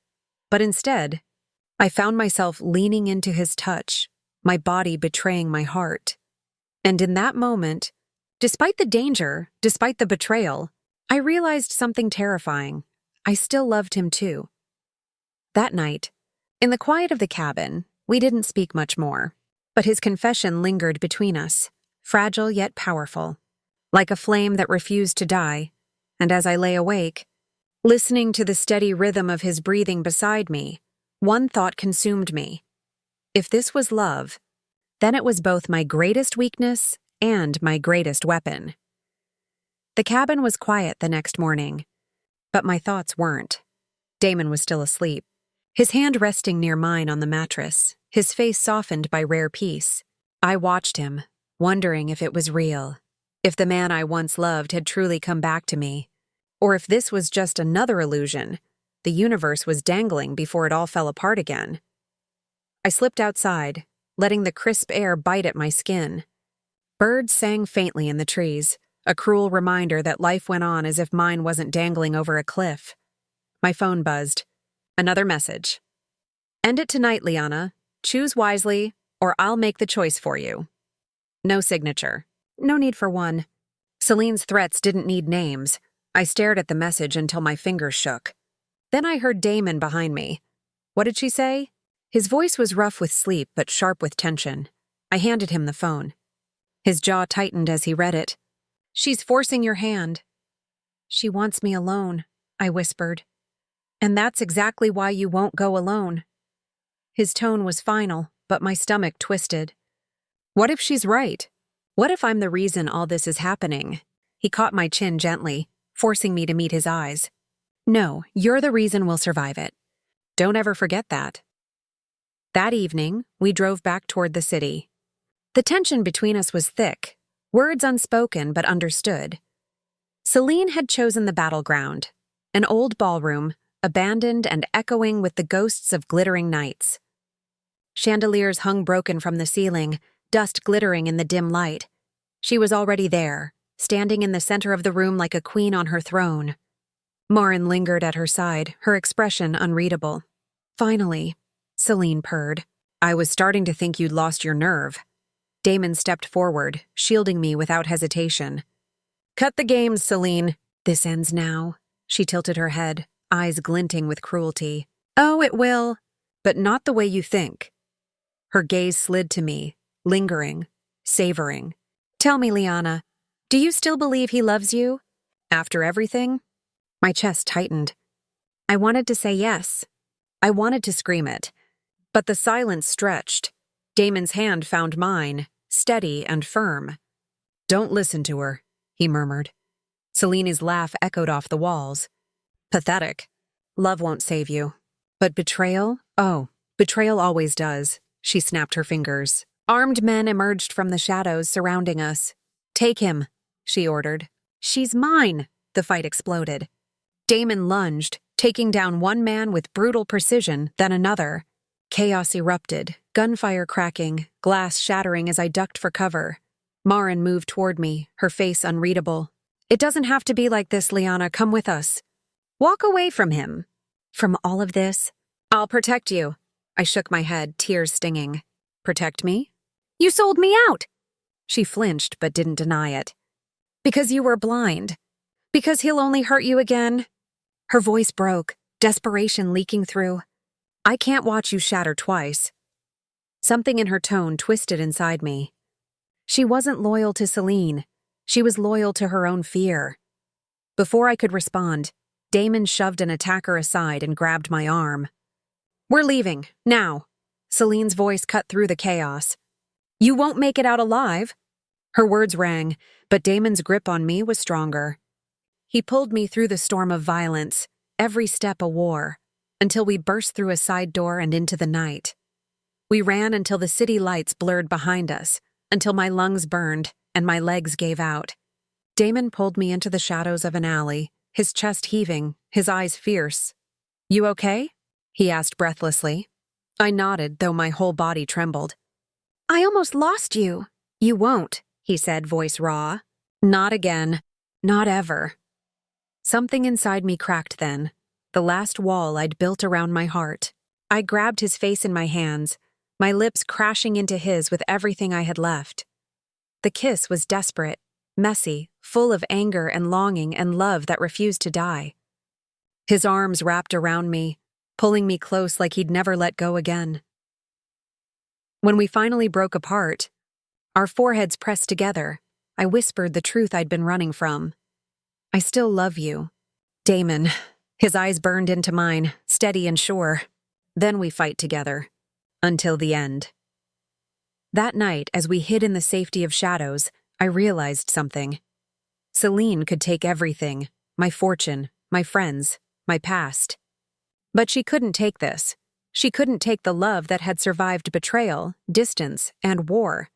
But instead, I found myself leaning into his touch, my body betraying my heart. And in that moment, despite the danger, despite the betrayal, I realized something terrifying. I still loved him too. That night, in the quiet of the cabin, we didn't speak much more, but his confession lingered between us, fragile yet powerful, like a flame that refused to die, and as I lay awake, listening to the steady rhythm of his breathing beside me, one thought consumed me. If this was love, then it was both my greatest weakness and my greatest weapon. The cabin was quiet the next morning, but my thoughts weren't. Damon was still asleep, his hand resting near mine on the mattress, his face softened by rare peace. I watched him, wondering if it was real, if the man I once loved had truly come back to me, or if this was just another illusion the universe was dangling before it all fell apart again. I slipped outside, letting the crisp air bite at my skin. Birds sang faintly in the trees, a cruel reminder that life went on as if mine wasn't dangling over a cliff. My phone buzzed. Another message. End it tonight, Liana. Choose wisely, or I'll make the choice for you. No signature. No need for one. Celine's threats didn't need names. I stared at the message until my fingers shook. Then I heard Damon behind me. What did she say? His voice was rough with sleep but sharp with tension. I handed him the phone. His jaw tightened as he read it. She's forcing your hand. She wants me alone, I whispered. And that's exactly why you won't go alone. His tone was final, but my stomach twisted. What if she's right? What if I'm the reason all this is happening? He caught my chin gently, forcing me to meet his eyes. No, you're the reason we'll survive it. Don't ever forget that. That evening, we drove back toward the city. The tension between us was thick, words unspoken but understood. Celine had chosen the battleground, an old ballroom, abandoned and echoing with the ghosts of glittering knights. Chandeliers hung broken from the ceiling, dust glittering in the dim light. She was already there, standing in the center of the room like a queen on her throne. Marin lingered at her side, her expression unreadable. Finally, Celine purred. I was starting to think you'd lost your nerve. Damon stepped forward, shielding me without hesitation. Cut the games, Celine. This ends now. She tilted her head, eyes glinting with cruelty. Oh, it will, but not the way you think. Her gaze slid to me, lingering, savoring. Tell me, Liana, do you still believe he loves you? After everything? My chest tightened. I wanted to say yes. I wanted to scream it. But the silence stretched. Damon's hand found mine, steady and firm. Don't listen to her, he murmured. Celine's laugh echoed off the walls. Pathetic. Love won't save you. But betrayal? Oh, betrayal always does. She snapped her fingers. Armed men emerged from the shadows surrounding us. Take him, she ordered. She's mine, the fight exploded. Damon lunged, taking down one man with brutal precision, then another. Chaos erupted, gunfire cracking, glass shattering as I ducked for cover. Marin moved toward me, her face unreadable. It doesn't have to be like this, Liana. Come with us. Walk away from him. From all of this? I'll protect you. I shook my head, tears stinging. Protect me? You sold me out! She flinched but didn't deny it. Because you were blind. Because he'll only hurt you again. Her voice broke, desperation leaking through. I can't watch you shatter twice. Something in her tone twisted inside me. She wasn't loyal to Celine. She was loyal to her own fear. Before I could respond, Damon shoved an attacker aside and grabbed my arm. We're leaving, now. Celine's voice cut through the chaos. You won't make it out alive. Her words rang, but Damon's grip on me was stronger. He pulled me through the storm of violence, every step a war, until we burst through a side door and into the night. We ran until the city lights blurred behind us, until my lungs burned and my legs gave out. Damon pulled me into the shadows of an alley, his chest heaving, his eyes fierce. You okay? He asked breathlessly. I nodded, though my whole body trembled. I almost lost you. You won't, he said, voice raw. Not again. Not ever. Something inside me cracked then, the last wall I'd built around my heart. I grabbed his face in my hands, my lips crashing into his with everything I had left. The kiss was desperate, messy, full of anger and longing and love that refused to die. His arms wrapped around me, pulling me close like he'd never let go again. When we finally broke apart, our foreheads pressed together, I whispered the truth I'd been running from. I still love you. Damon. His eyes burned into mine, steady and sure. Then we fight together. Until the end. That night, as we hid in the safety of shadows, I realized something. Celine could take everything, my fortune, my friends, my past. But she couldn't take this. She couldn't take the love that had survived betrayal, distance, and war.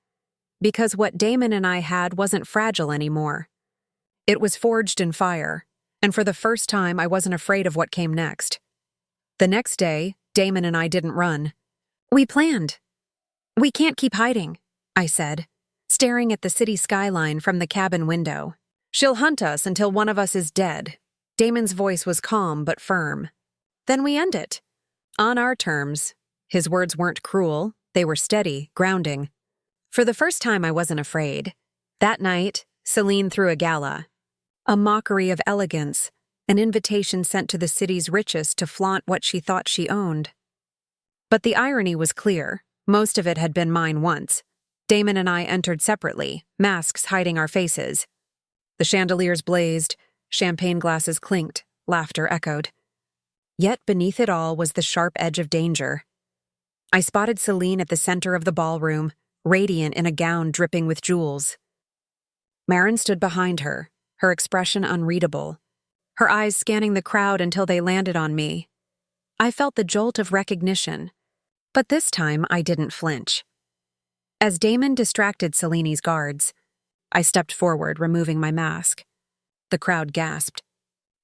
Because what Damon and I had wasn't fragile anymore. It was forged in fire, and for the first time I wasn't afraid of what came next. The next day, Damon and I didn't run. We planned. We can't keep hiding, I said, staring at the city skyline from the cabin window. She'll hunt us until one of us is dead. Damon's voice was calm but firm. Then we end it. On our terms. His words weren't cruel, they were steady, grounding. For the first time I wasn't afraid. That night, Celine threw a gala. A mockery of elegance, an invitation sent to the city's richest to flaunt what she thought she owned. But the irony was clear. Most of it had been mine once. Damon and I entered separately, masks hiding our faces. The chandeliers blazed, champagne glasses clinked, laughter echoed. Yet beneath it all was the sharp edge of danger. I spotted Celine at the center of the ballroom, radiant in a gown dripping with jewels. Marin stood behind her, her expression unreadable, her eyes scanning the crowd until they landed on me. I felt the jolt of recognition, but this time I didn't flinch. As Damon distracted Celine's guards, I stepped forward, removing my mask. The crowd gasped.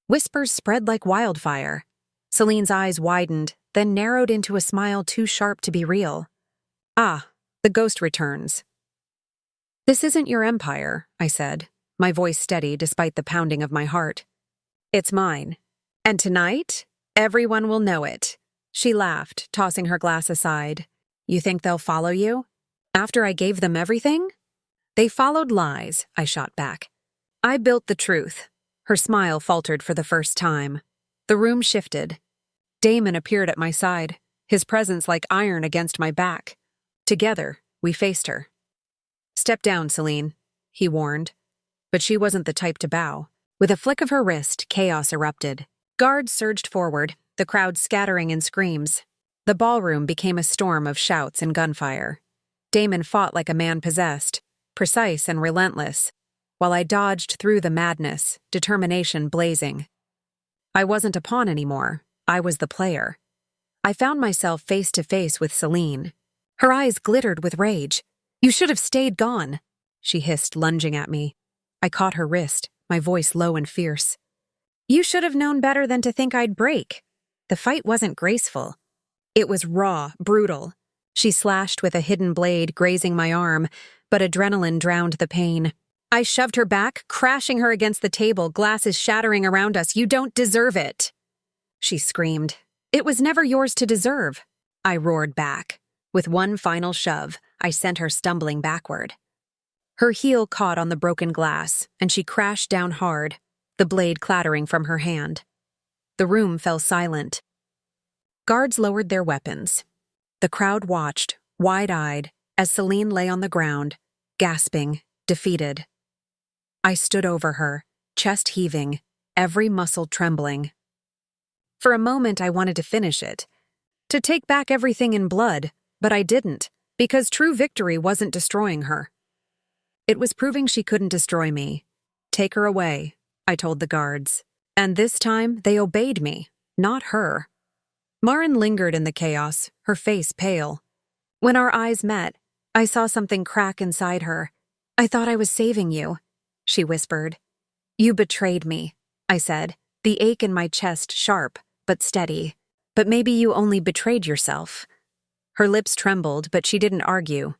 Whispers spread like wildfire. Celine's eyes widened, then narrowed into a smile too sharp to be real. Ah, the ghost returns. This isn't your empire, I said, my voice steady despite the pounding of my heart. It's mine. And tonight, everyone will know it. She laughed, tossing her glass aside. You think they'll follow you? After I gave them everything? They followed lies, I shot back. I built the truth. Her smile faltered for the first time. The room shifted. Damon appeared at my side, his presence like iron against my back. Together, we faced her. Step down, Celine, he warned. But she wasn't the type to bow. With a flick of her wrist, chaos erupted. Guards surged forward, the crowd scattering in screams. The ballroom became a storm of shouts and gunfire. Damon fought like a man possessed, precise and relentless, while I dodged through the madness, determination blazing. I wasn't a pawn anymore. I was the player. I found myself face to face with Celine. Her eyes glittered with rage. You should have stayed gone, she hissed, lunging at me. I caught her wrist, my voice low and fierce. You should have known better than to think I'd break. The fight wasn't graceful. It was raw, brutal. She slashed with a hidden blade, grazing my arm, but adrenaline drowned the pain. I shoved her back, crashing her against the table, glasses shattering around us. You don't deserve it, she screamed. It was never yours to deserve, I roared back. With one final shove, I sent her stumbling backward. Her heel caught on the broken glass, and she crashed down hard, the blade clattering from her hand. The room fell silent. Guards lowered their weapons. The crowd watched, wide-eyed, as Celine lay on the ground, gasping, defeated. I stood over her, chest heaving, every muscle trembling. For a moment I wanted to finish it, to take back everything in blood, but I didn't, because true victory wasn't destroying her. It was proving she couldn't destroy me. Take her away, I told the guards. And this time they obeyed me, not her. Marin lingered in the chaos, her face pale. When our eyes met, I saw something crack inside her. I thought I was saving you, she whispered. You betrayed me, I said, the ache in my chest sharp but steady. But maybe you only betrayed yourself. Her lips trembled, but she didn't argue.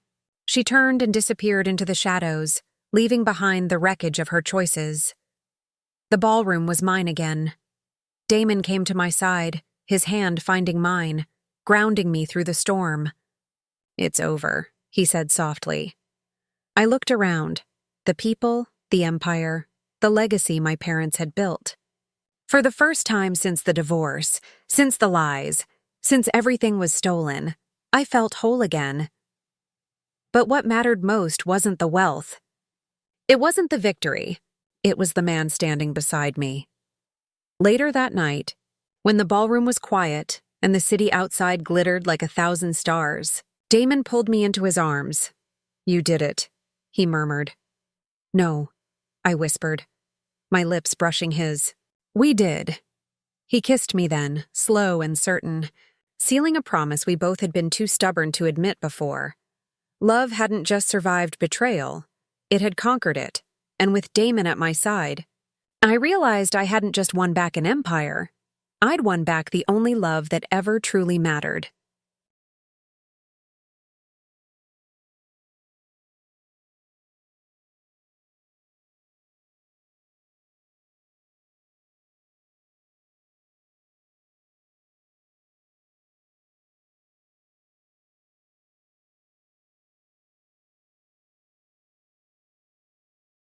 She turned and disappeared into the shadows, leaving behind the wreckage of her choices. The ballroom was mine again. Damon came to my side, his hand finding mine, grounding me through the storm. It's over, he said softly. I looked around. The people, the empire, the legacy my parents had built. For the first time since the divorce, since the lies, since everything was stolen, I felt whole again. But what mattered most wasn't the wealth. It wasn't the victory. It was the man standing beside me. Later that night, when the ballroom was quiet and the city outside glittered like 1,000 stars, Damon pulled me into his arms. "You did it," he murmured. "No," I whispered, my lips brushing his. "We did." He kissed me then, slow and certain, sealing a promise we both had been too stubborn to admit before. Love hadn't just survived betrayal, it had conquered it, and with Damon at my side, I realized I hadn't just won back an empire. I'd won back the only love that ever truly mattered.